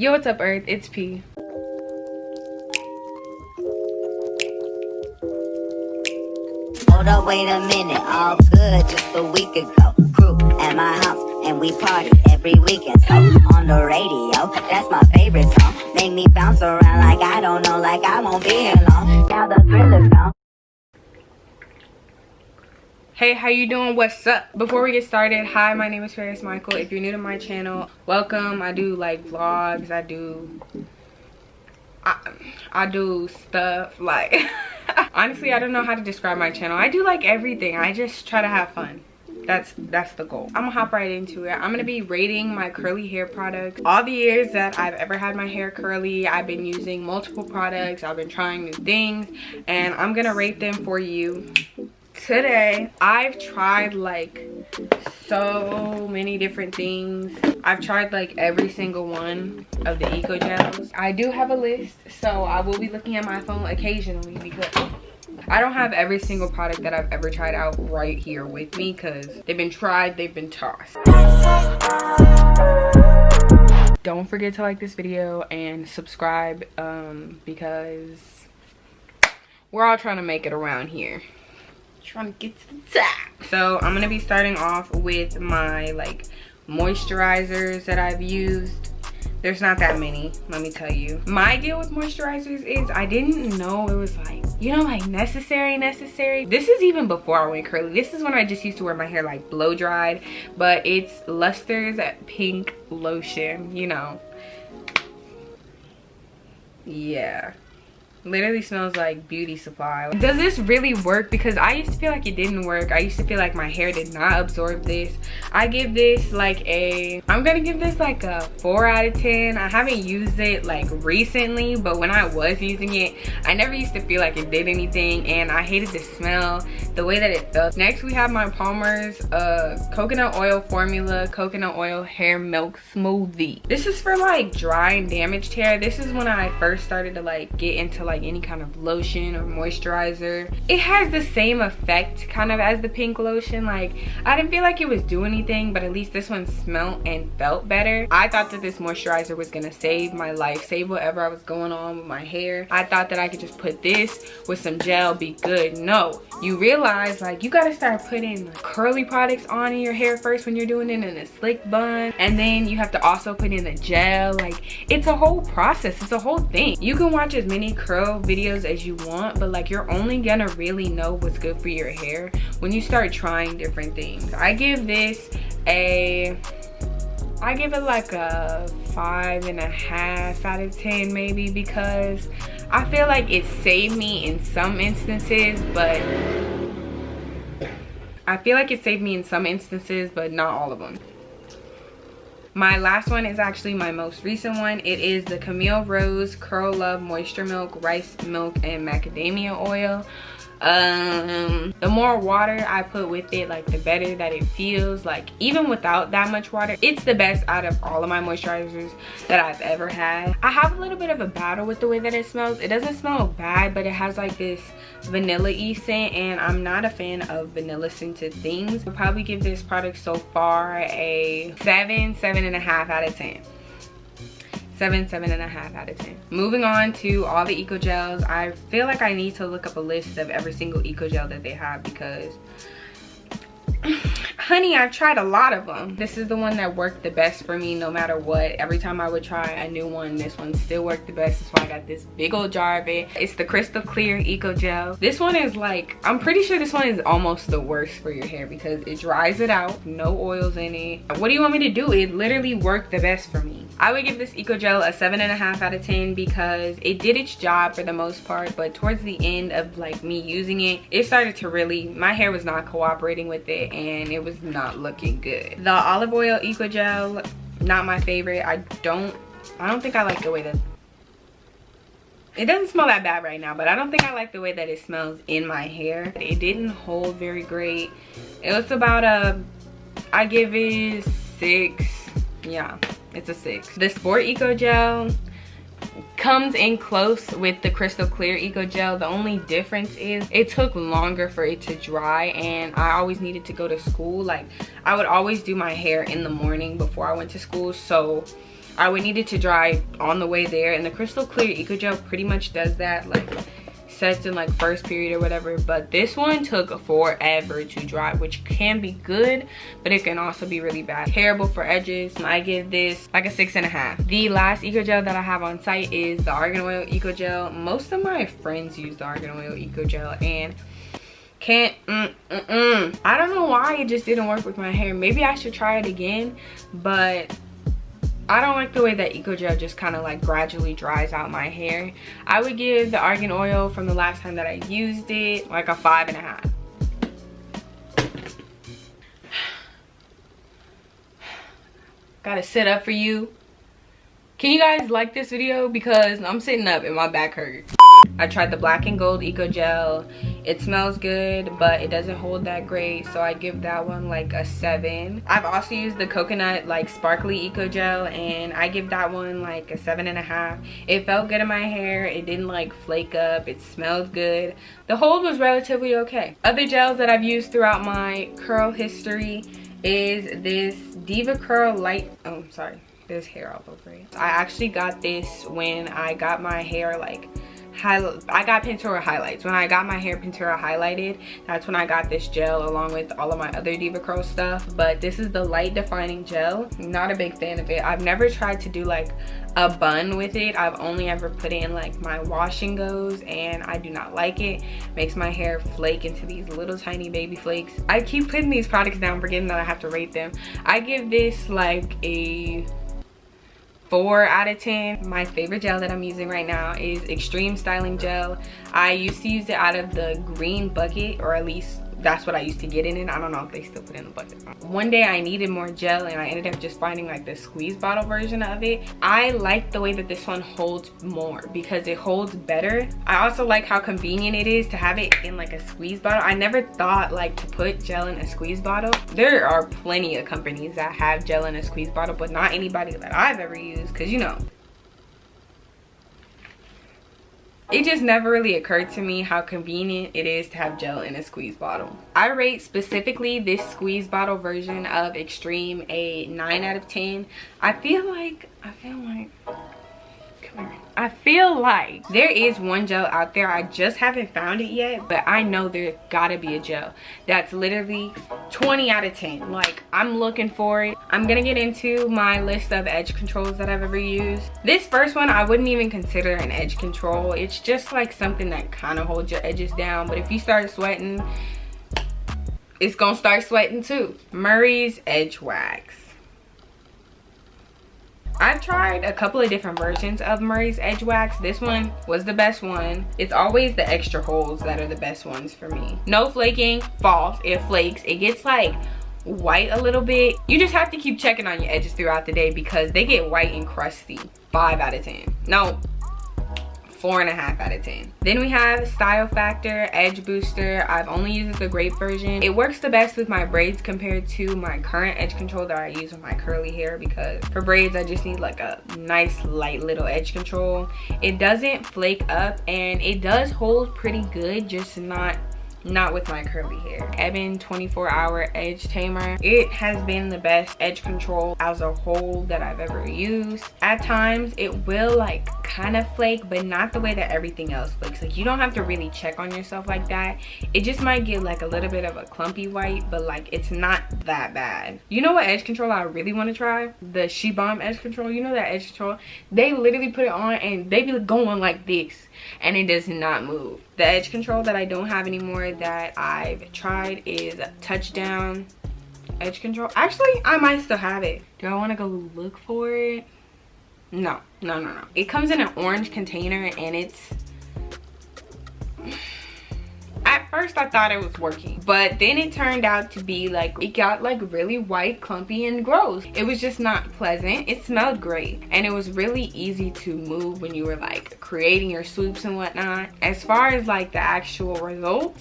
Yo, what's up, Earth? It's P. Hold up, wait a minute, all good just a week ago. Crew at my house, and we party every weekend. So on the radio, that's my favorite song. Make me bounce around like I don't know, like I won't be here long. Now the thrill is gone. Hey, how you doing? What's up? Before we get started, hi, my name is Perris Mykel. If you're new to my channel, welcome. I do like vlogs. I do stuff like honestly, I don't know how to describe my channel. I do like everything. I just try to have fun. That's the goal. I'm gonna hop right into it. I'm gonna be rating my curly hair products. All the years that I've ever had my hair curly, I've been using multiple products. I've been trying new things, and I'm gonna rate them for you today. I've tried like so many different things. I've tried like every single one of the eco gels. I do have a list, so I will be looking at my phone occasionally because I don't have every single product that I've ever tried out right here with me because they've been tried, they've been tossed. Don't forget to like this video and subscribe because we're all trying to make it around here. Trying to get to the top. So I'm gonna be starting off with my like moisturizers that I've used. There's not that many, let me tell you. My deal with moisturizers is I didn't know it was like, you know, like necessary. This is even before I went curly. This is when I just used to wear my hair like blow dried, but it's Luster's pink lotion, you know. Yeah, literally smells like beauty supply. Does this really work? Because I used to feel like it didn't work. I used to feel like my hair did not absorb this. I give this like I'm gonna give this like a 4 out of 10. I haven't used it like recently, but when I was using it, I never used to feel like it did anything, and I hated the smell, the way that it felt. Next we have my Palmer's coconut oil formula coconut oil hair milk smoothie. This is for like dry and damaged hair. This is when I first started to like get into like any kind of lotion or moisturizer. It has the same effect kind of as the pink lotion. Like I didn't feel like it was doing anything, but at least this one smelled and felt better. I thought that this moisturizer was gonna save my life, save whatever I was going on with my hair. I thought that I could just put this with some gel, be good. No, you realize like you gotta start putting like curly products on in your hair first when you're doing it in a slick bun, and then you have to also put in the gel. Like it's a whole process, it's a whole thing. You can watch as many curl videos as you want, but like you're only gonna really know what's good for your hair when you start trying different things. I give this like a 5.5 out of 10 maybe, because I feel like it saved me in some instances, but not all of them. My last one is actually my most recent one. It is the Camille Rose Curl Love Moisture Milk, Rice Milk, and Macadamia Oil. The more water I put with it, like the better that it feels. Like even without that much water, it's the best out of all of my moisturizers that I've ever had. I have a little bit of a battle with the way that it smells. It doesn't smell bad, but it has like this vanilla-y scent, and I'm not a fan of vanilla scented things. I'll probably give this product so far a 7.5 out of 10. 7.5 out of 10. Moving on to all the eco gels. I feel like I need to look up a list of every single eco gel that they have because honey, I've tried a lot of them. This is the one that worked the best for me no matter what. Every time I would try a new one, this one still worked the best. That's why I got this big old jar of it. It's the Crystal Clear Eco Gel. This one is like, I'm pretty sure this one is almost the worst for your hair because it dries it out, no oils in it. What do you want me to do? It literally worked the best for me. I would give this Eco Gel a 7.5 out of 10 because it did its job for the most part, but towards the end of like me using it, it started to really, my hair was not cooperating with it and it was not looking good. The Olive Oil Eco Gel, not my favorite. I don't think I like the way that it doesn't smell that bad right now, but I don't think I like the way that it smells in my hair. It didn't hold very great. It was about I give it 6. Yeah, it's a 6. The Sport Eco Gel comes in close with the Crystal Clear Eco Gel. The only difference is it took longer for it to dry, and I always needed to go to school. Like I would always do my hair in the morning before I went to school, so I would need it to dry on the way there, and the crystal clear eco gel pretty much does that, like sets in like first period or whatever. But this one took forever to dry, which can be good, but it can also be really bad. Terrible for edges. I give this like a 6.5. The last eco gel that I have on site is the argan oil eco gel. Most of my friends use the argan oil eco gel, and can't I don't know why it just didn't work with my hair. Maybe I should try it again, but I don't like the way that eco gel just kind of like gradually dries out my hair. I would give the argan oil from the last time that I used it like a 5.5. Gotta sit up for you. Can you guys like this video? Because I'm sitting up and my back hurts. I tried the black and gold eco gel. It smells good, but it doesn't hold that great, so I give that one like a 7. I've also used the coconut like sparkly eco gel, and I give that one like a 7.5. It felt good in my hair. It didn't like flake up. It smelled good. The hold was relatively okay. Other gels that I've used throughout my curl history is this Diva Curl Light. Oh, sorry, there's hair all over it. I actually got this when I got my hair like I got Pintura highlights. When I got my hair Pintura highlighted, that's when I got this gel along with all of my other Diva Curl stuff. But this is the light defining gel. Not a big fan of it. I've never tried to do like a bun with it. I've only ever put it in like my wash and goes, and I do not like it. Makes my hair flake into these little tiny baby flakes. I keep putting these products down, forgetting that I have to rate them. I give this like a 4 out of 10. My favorite gel that I'm using right now is Extreme Styling Gel. I used to use it out of the green bucket, or at least that's what I used to get in it. I don't know if they still put it in the bucket. One day I needed more gel, and I ended up just finding like the squeeze bottle version of it. I like the way that this one holds more because it holds better. I also like how convenient it is to have it in like a squeeze bottle. I never thought like to put gel in a squeeze bottle. There are plenty of companies that have gel in a squeeze bottle, but not anybody that I've ever used, because you know, it just never really occurred to me how convenient it is to have gel in a squeeze bottle. I rate specifically this squeeze bottle version of Extreme a 9 out of 10. I feel like there is one gel out there. I just haven't found it yet, but I know there gotta be a gel that's literally 20 out of 10. Like, I'm looking for it. I'm gonna get into my list of edge controls that I've ever used. This first one I wouldn't even consider an edge control. It's just like something that kind of holds your edges down, but if you start sweating, it's gonna start sweating too. Murray's Edge Wax. I've tried a couple of different versions of Murray's Edge Wax. This one was the best one. It's always the extra holes that are the best ones for me. No flaking, false, it flakes. It gets like white a little bit. You just have to keep checking on your edges throughout the day because they get white and crusty. 5 out of 10. No, 4.5 out of 10. Then we have Style Factor Edge Booster. I've only used the grape version. It works the best with my braids compared to my current edge control that I use with my curly hair, because for braids I just need like a nice light little edge control. It doesn't flake up and it does hold pretty good, just not with my curly hair. Ebin 24-hour edge tamer. It has been the best edge control as a whole that I've ever used. At times it will like kind of flake, but not the way that everything else flakes. Like, you don't have to really check on yourself like that. It just might get like a little bit of a clumpy white, but like it's not that bad. You know what edge control I really want to try? The She Bomb edge control. You know that edge control? They literally put it on and they be going like this and it does not move. The edge control that I don't have anymore that I've tried is Touchdown edge control. Actually, I might still have it. Do I want to go look for it? No. It comes in an orange container, and it's, at first I thought it was working, but then it turned out to be like, it got like really white, clumpy, and gross. It was just not pleasant. It smelled great, and it was really easy to move when you were like creating your swoops and whatnot. As far as like the actual result,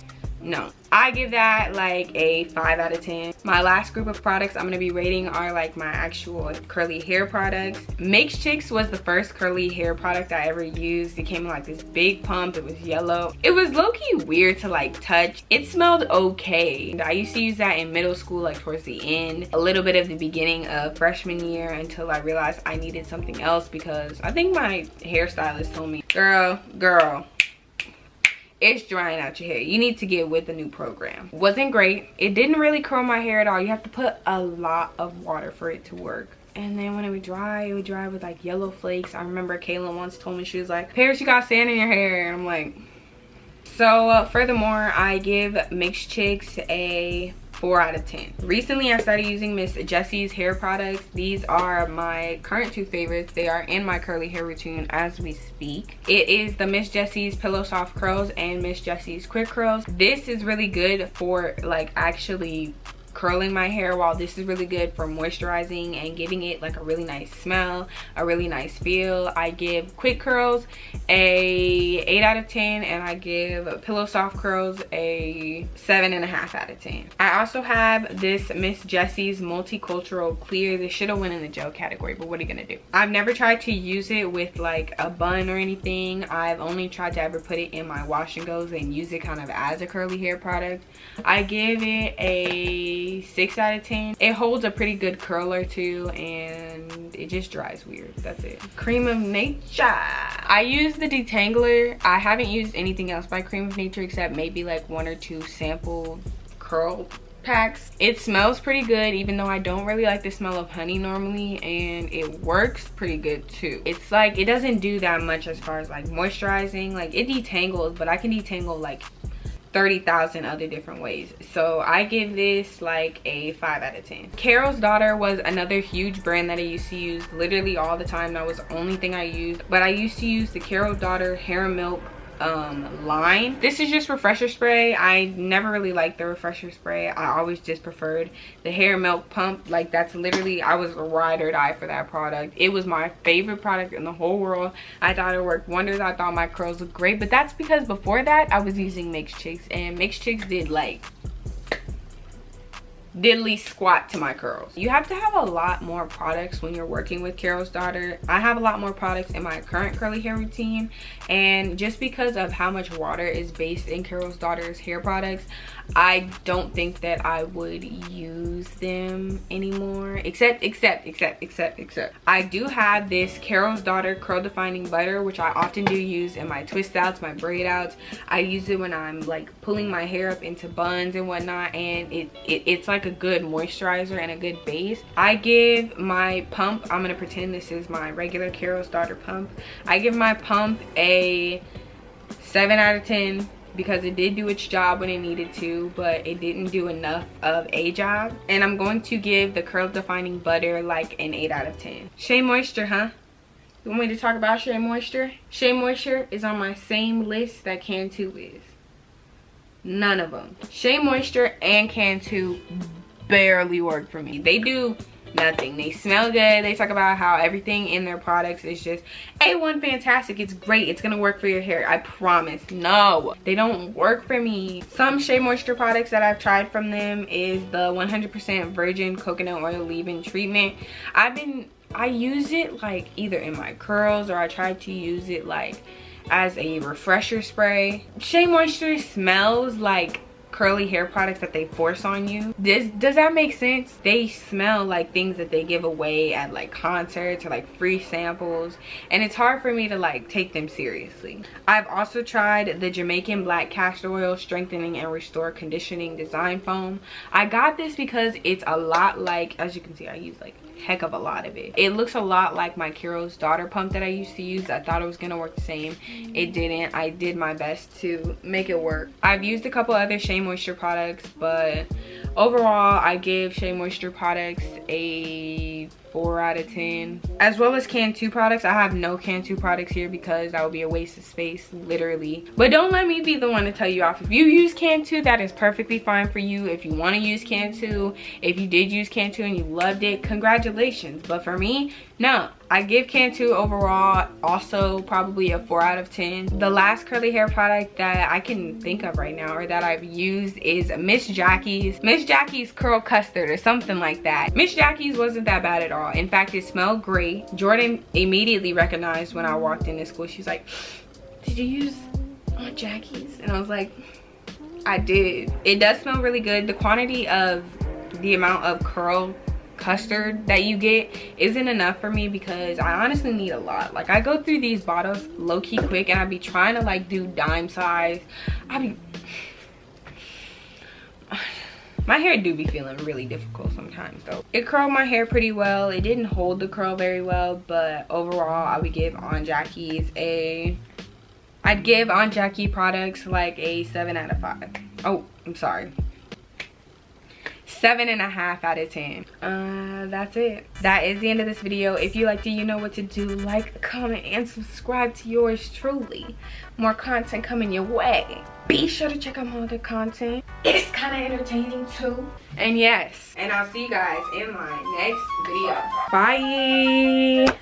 No. I give that like a 5 out of 10. My last group of products I'm gonna be rating are like my actual curly hair products. Mixed Chicks was the first curly hair product I ever used. It came in like this big pump. It was yellow. It was low-key weird to like touch. It smelled okay. I used to use that in middle school, like towards the end, a little bit of the beginning of freshman year, until I realized I needed something else because I think my hairstylist told me, girl, it's drying out your hair. You need to get with the new program. Wasn't great. It didn't really curl my hair at all. You have to put a lot of water for it to work. And then when it would dry with like yellow flakes. I remember Kaylin once told me, she was like, Perris, you got sand in your hair. And I'm like, so furthermore, I give Mixed Chicks a 4 out of 10. Recently, I started using Miss Jessie's hair products. These are my current 2 favorites. They are in my curly hair routine as we speak. It is the Miss Jessie's Pillow Soft Curls and Miss Jessie's Quick Curls. This is really good for like actually curling my hair, while this is really good for moisturizing and giving it like a really nice smell, a really nice feel. I give Quick Curls a 8 out of 10, and I give Pillow Soft Curls a 7.5 out of 10. I also have this Miss Jessie's Multicultural Clear. This should have went in the gel category, but what are you gonna do? I've never tried to use it with like a bun or anything. I've only tried to ever put it in my wash and goes and use it kind of as a curly hair product. I give it a 6 out of 10. It holds a pretty good curler too, and it just dries weird. That's it. Cream of Nature. I use the detangler. I haven't used anything else by Cream of Nature except maybe like 1 or 2 sample curl packs. It smells pretty good, even though I don't really like the smell of honey normally, and it works pretty good too. It's like it doesn't do that much as far as like moisturizing. Like it detangles, but I can detangle like 30,000 other different ways. So I give this like a 5 out of 10. Carol's Daughter was another huge brand that I used to use literally all the time. That was the only thing I used, but I used to use the Carol's Daughter Hair Milk line. This is just refresher spray. I never really liked the refresher spray. I always just preferred the hair milk pump. Like that's literally, I was a ride or die for that product. It was my favorite product in the whole world. I thought it worked wonders. I thought my curls looked great, but that's because before that I was using Mixed Chicks, and Mixed Chicks did like diddly squat to my curls. You have to have a lot more products when you're working with Carol's Daughter. I have a lot more products in my current curly hair routine, and just because of how much water is based in Carol's Daughter's hair products, I don't think that I would use them anymore, except I do have this Carol's Daughter curl defining butter, which I often do use in my twist outs, my braid outs. I use it when I'm like pulling my hair up into buns and whatnot, and it's like a good moisturizer and a good base. I give my pump, I'm gonna pretend this is my regular Carol's Daughter pump. I give my pump a 7 out of 10 because it did do its job when it needed to, but it didn't do enough of a job. And I'm going to give the curl defining butter like an 8 out of 10. Shea Moisture, huh? You want me to talk about Shea Moisture? Shea Moisture is on my same list that Cantu is. None of them. Shea Moisture and Cantu barely work for me. They do nothing. They smell good. They talk about how everything in their products is just A1 fantastic. It's great. It's gonna work for your hair. I promise. No, they don't work for me. Some Shea Moisture products that I've tried from them is the 100% virgin coconut oil leave-in treatment. I use it like either in my curls, or I try to use it like as a refresher spray. Shea Moisture smells like curly hair products that they force on you. Does that make sense? They smell like things that they give away at like concerts or like free samples, and it's hard for me to like take them seriously. I've also tried the Jamaican Black Castor Oil Strengthening and Restore Conditioning Design Foam. I got this because it's a lot like, as you can see, I use like heck of a lot of it. It looks a lot like my Carol's Daughter pump that I used to use. I thought it was gonna work the same. It didn't. I did my best to make it work. I've used a couple other Shea Moisture products, but overall I give Shea Moisture products a 4 out of 10. As well as Cantu products. I have no Cantu products here because that would be a waste of space, literally. But don't let me be the one to tell you off. If you use Cantu, that is perfectly fine for you. If you want to use Cantu, if you did use Cantu and you loved it, congratulations. But for me, no. I give Cantu overall also probably a 4 out of 10. The last curly hair product that I can think of right now or that I've used is Miss Jackie's Curl Custard or something like that. Miss Jackie's wasn't that bad at all. In fact, it smelled great. Jordan immediately recognized when I walked into school. She's like, did you use Aunt Jackie's? And I was like, I did. It does smell really good. The quantity of the amount of curl custard that you get isn't enough for me because I honestly need a lot. Like, I go through these bottles low-key quick and I be trying to like do dime size. My hair do be feeling really difficult sometimes though. It curled my hair pretty well. It didn't hold the curl very well, but overall I would give Aunt Jackie's I'd give Aunt Jackie products like a 7 out of 5. Oh, I'm sorry. 7.5 out of 10. That's it. That is the end of this video. If you liked it, you know what to do. Like, comment, and subscribe to yours truly. More content coming your way. Be sure to check out my other content. It's kind of entertaining too. And yes, and I'll see you guys in my next video. Bye.